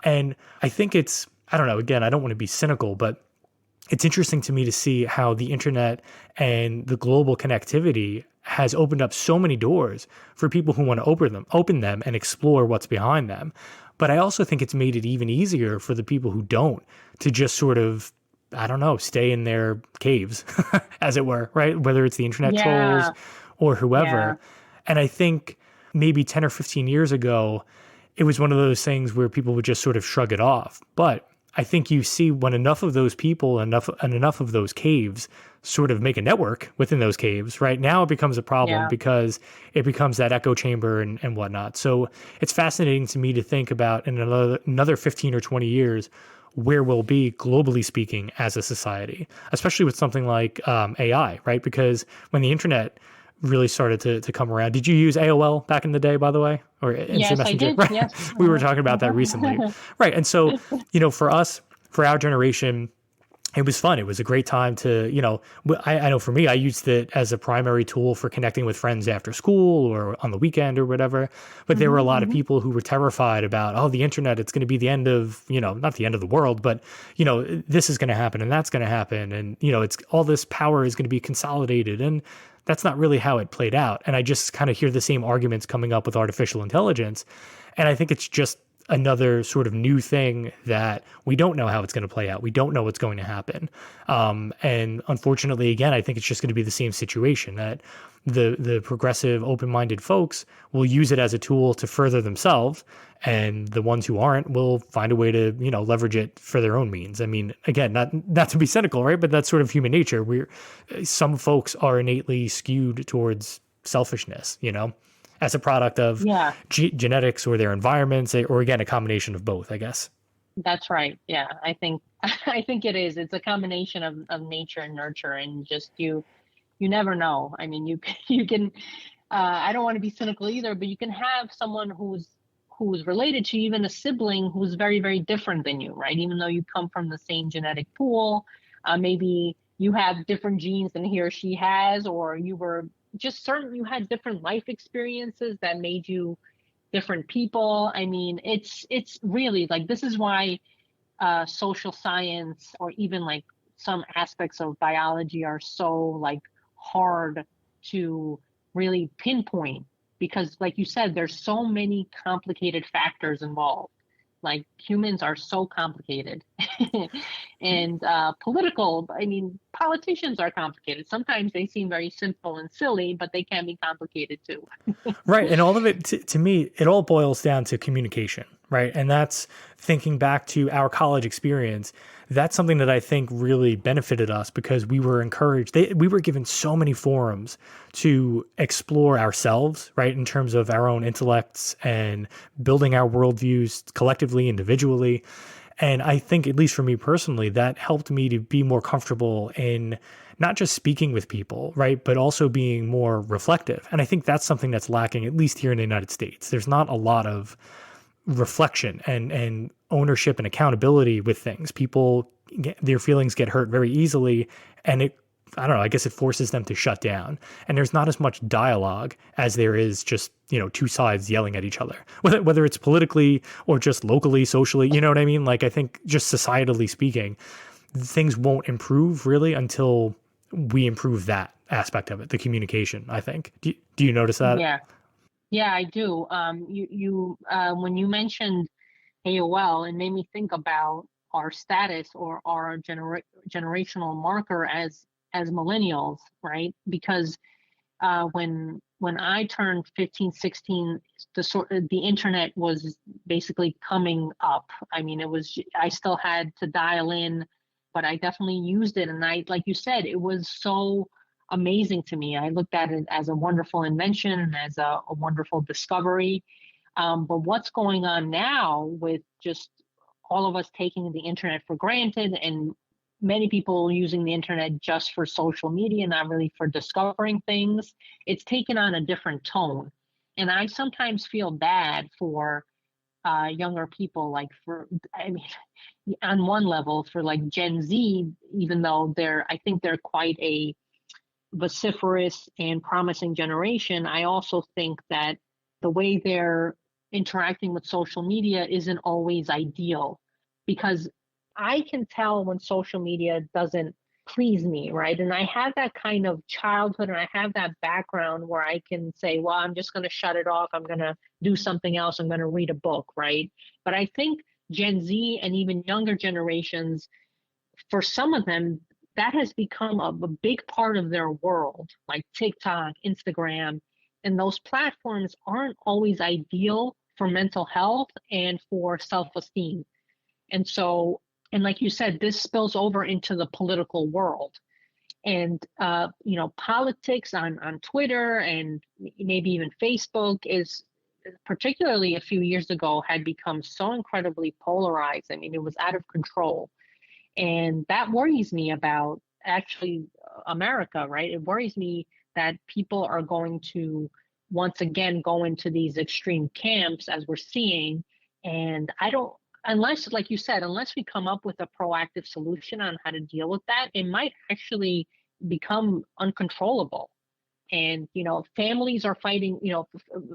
And I think I don't know, again, I don't want to be cynical, but it's interesting to me to see how the internet and the global connectivity has opened up so many doors for people who want to open them and explore what's behind them. But I also think it's made it even easier for the people who don't, to just sort of, I don't know, stay in their caves, as it were, right? Whether it's the internet trolls or whoever. Yeah. And I think maybe 10 or 15 years ago, it was one of those things where people would just sort of shrug it off. But I think you see when enough of those people, enough of those caves sort of make a network within those caves, right? Now it becomes a problem, because it becomes that echo chamber and whatnot. So it's fascinating to me to think about in another 15 or 20 years, where we'll be globally speaking as a society, especially with something like AI, right? Because when the internet really started to come around. Did you use AOL back in the day, by the way? Or Instant Messenger? I did. Right? Yes. We were talking about that recently. Right. And so, for us, for our generation, it was fun. It was a great time to, I know for me, I used it as a primary tool for connecting with friends after school or on the weekend or whatever. But there were a lot of people who were terrified about, the internet, it's going to be the end of, not the end of the world, but, this is going to happen and that's going to happen. And, it's all this power is going to be consolidated. And that's not really how it played out. And I just kind of hear the same arguments coming up with artificial intelligence. And I think it's just another sort of new thing that we don't know how it's going to play out. We don't know what's going to happen. And unfortunately, again, I think it's just going to be the same situation that the progressive, open-minded folks will use it as a tool to further themselves, and the ones who aren't will find a way to, leverage it for their own means. I mean, again, not to be cynical, right? But that's sort of human nature. Some folks are innately skewed towards selfishness, as a product of Yeah, genetics or their environments, or again, a combination of both, I guess. that's right. Yeah, I think I think it is. It's a combination of nature and nurture, and just you never know. I mean, you can. I don't want to be cynical either, but you can have someone who's related to you, even a sibling who's very very different than you, right? Even though you come from the same genetic pool, maybe you have different genes than he or she has, or you were just certain you had different life experiences that made you different people. I mean, it's really like this is why social science or even like some aspects of biology are so like hard to really pinpoint because like you said there's so many complicated factors involved, like humans are so complicated. And political, I mean, politicians are complicated. Sometimes they seem very simple and silly, but they can be complicated too. Right. And all of it, to me, it all boils down to communication, right? And that's thinking back to our college experience. That's something that I think really benefited us because we were encouraged. We were given so many forums to explore ourselves, right? In terms of our own intellects and building our worldviews collectively, individually. And I think, at least for me personally, that helped me to be more comfortable in not just speaking with people, right, but also being more reflective. And I think that's something that's lacking, at least here in the United States. There's not a lot of reflection and ownership and accountability with things. People, their feelings get hurt very easily, and I don't know, I guess it forces them to shut down. And there's not as much dialogue as there is just, two sides yelling at each other, whether it's politically or just locally, socially, you know what I mean? Like, I think just societally speaking, things won't improve really until we improve that aspect of it, the communication, I think. Do you notice that? Yeah. Yeah, I do. When you mentioned AOL, it made me think about our status or our generational marker as millennials, right? Because when I turned 15, 16, the internet was basically coming up. I mean, I still had to dial in, but I definitely used it. And like you said, it was so amazing to me. I looked at it as a wonderful invention and as a wonderful discovery. But what's going on now with just all of us taking the internet for granted and many people using the internet just for social media, not really for discovering things, it's taken on a different tone. And I sometimes feel bad for younger people, I mean, on one level, for like Gen Z, even though I think they're quite a vociferous and promising generation, I also think that the way they're interacting with social media isn't always ideal because I can tell when social media doesn't please me, right? And I have that kind of childhood and I have that background where I can say, well, I'm just going to shut it off. I'm going to do something else. I'm going to read a book, right? But I think Gen Z and even younger generations, for some of them, that has become a big part of their world, like TikTok, Instagram, and those platforms aren't always ideal for mental health and for self-esteem. And so, and like you said, this spills over into the political world. And politics on Twitter and maybe even Facebook is, particularly a few years ago, had become so incredibly polarized. I mean, it was out of control. And that worries me about actually America, right? It worries me that people are going to once again go into these extreme camps as we're seeing. And I don't, unless, like you said, unless we come up with a proactive solution on how to deal with that, it might actually become uncontrollable. And families are fighting,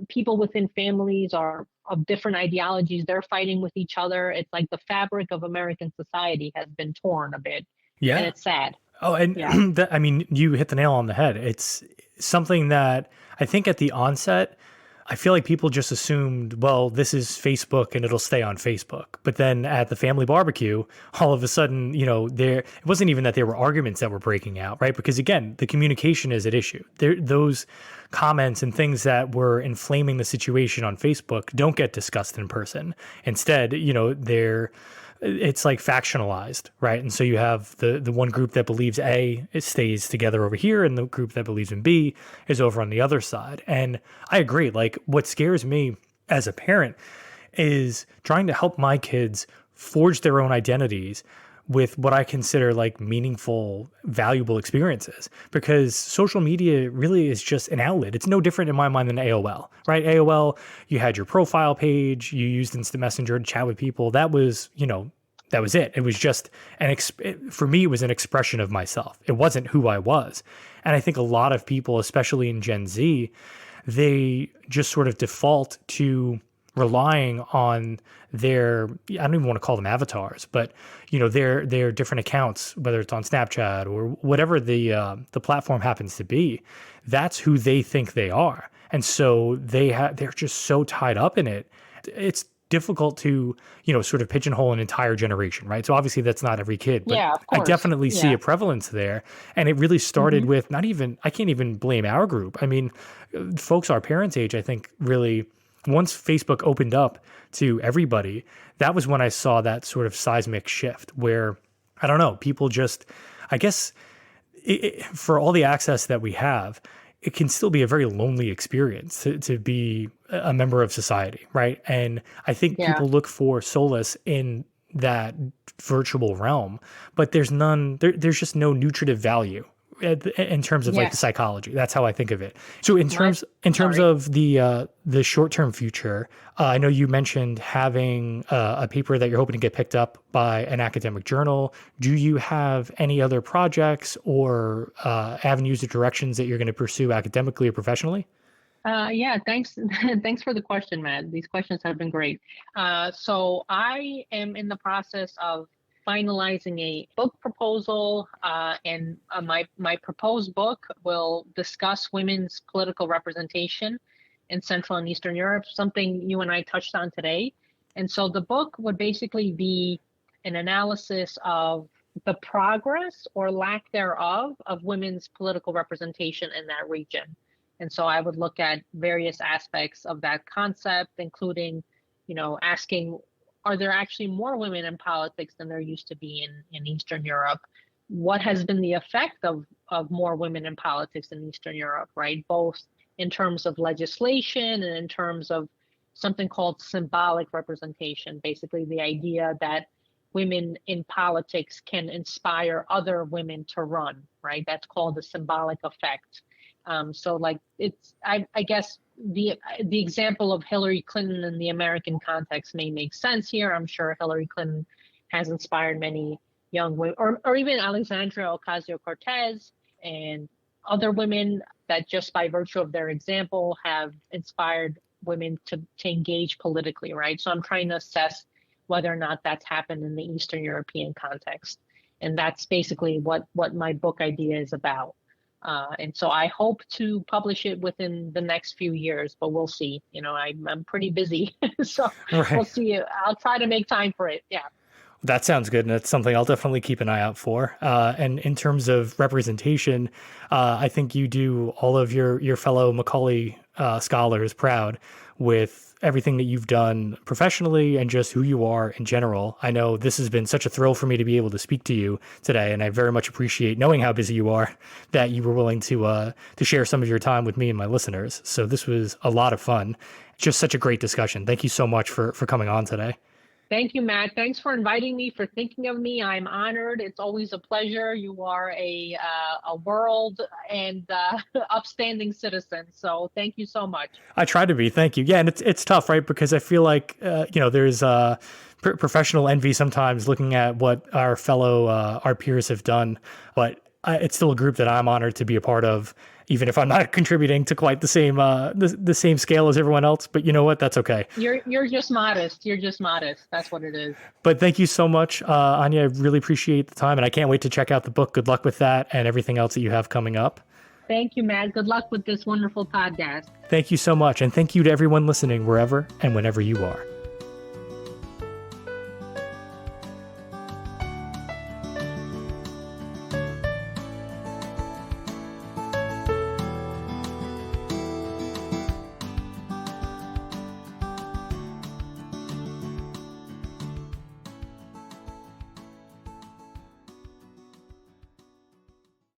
people within families are of different ideologies, they're fighting with each other. It's like the fabric of American society has been torn a bit, and Yeah. it's sad. Oh, and Yeah. I mean, you hit the nail on the head. It's something that I think at the onset, I feel like people just assumed, well, this is Facebook and it'll stay on Facebook. But then at the family barbecue, all of a sudden, it wasn't even that there were arguments that were breaking out, right? Because again, the communication is at issue. Those comments and things that were inflaming the situation on Facebook don't get discussed in person. Instead, it's like factionalized, right? And so you have the one group that believes A, it stays together over here, and the group that believes in B is over on the other side. And I agree. Like, what scares me as a parent is trying to help my kids forge their own identities with what I consider like meaningful, valuable experiences, because social media really is just an outlet. It's no different in my mind than AOL, right? AOL, you had your profile page, you used Instant Messenger to chat with people. That was, that was it. It was just for me, it was an expression of myself. It wasn't who I was. And I think a lot of people, especially in Gen Z, they just sort of default to relying on their, I don't even want to call them avatars, but their different accounts, whether it's on Snapchat or whatever the platform happens to be. That's who they think they are, and so they're just so tied up in it. It's difficult to sort of pigeonhole an entire generation, right? So obviously that's not every kid, but Yeah, of course. I definitely see a prevalence there, and it really started with I can't even blame our group. I mean, folks our parents' age, I think really. Once Facebook opened up to everybody, that was when I saw that sort of seismic shift where, I don't know, people just, I guess, for all the access that we have, it can still be a very lonely experience to be a member of society, right? And I think people look for solace in that virtual realm, but there's just no nutritive value in terms of like the psychology. That's how I think of it. So in terms of the short-term future, I know you mentioned having a paper that you're hoping to get picked up by an academic journal. Do you have any other projects or avenues or directions that you're going to pursue academically or professionally? Thanks. Thanks for the question, Matt. These questions have been great. So I am in the process of finalizing a book proposal, and my proposed book will discuss women's political representation in Central and Eastern Europe, something you and I touched on today. And so the book would basically be an analysis of the progress or lack thereof of women's political representation in that region. And so I would look at various aspects of that concept, including, asking, are there actually more women in politics than there used to be in Eastern Europe? What has been the effect of more women in politics in Eastern Europe, right? Both in terms of legislation and in terms of something called symbolic representation, basically the idea that women in politics can inspire other women to run, right? That's called the symbolic effect. So like I guess the example of Hillary Clinton in the American context may make sense here. I'm sure Hillary Clinton has inspired many young women, or even Alexandria Ocasio-Cortez and other women that just by virtue of their example have inspired women to engage politically, right? So I'm trying to assess whether or not that's happened in the Eastern European context. And that's basically what my book idea is about. And so I hope to publish it within the next few years, but we'll see. I'm pretty busy, so We'll see. I'll try to make time for it. Yeah. That sounds good, and it's something I'll definitely keep an eye out for. And in terms of representation, I think you do all of your fellow Macaulay scholars proud with everything that you've done professionally and just who you are in general. I know this has been such a thrill for me to be able to speak to you today, and I very much appreciate knowing how busy you are, that you were willing to share some of your time with me and my listeners. So this was a lot of fun. Just such a great discussion. Thank you so much for coming on today. Thank you, Matt. Thanks for inviting me, for thinking of me. I'm honored. It's always a pleasure. You are a world and upstanding citizen. So thank you so much. I try to be. Thank you. Yeah, and it's tough, right? Because I feel like there's professional envy sometimes looking at what our fellow our peers have done, but it's still a group that I'm honored to be a part of, even if I'm not contributing to quite the same the same scale as everyone else. But you know what? That's okay. You're just modest. You're just modest. That's what it is. But thank you so much, Anja. I really appreciate the time, and I can't wait to check out the book. Good luck with that and everything else that you have coming up. Thank you, Matt. Good luck with this wonderful podcast. Thank you so much. And thank you to everyone listening wherever and whenever you are.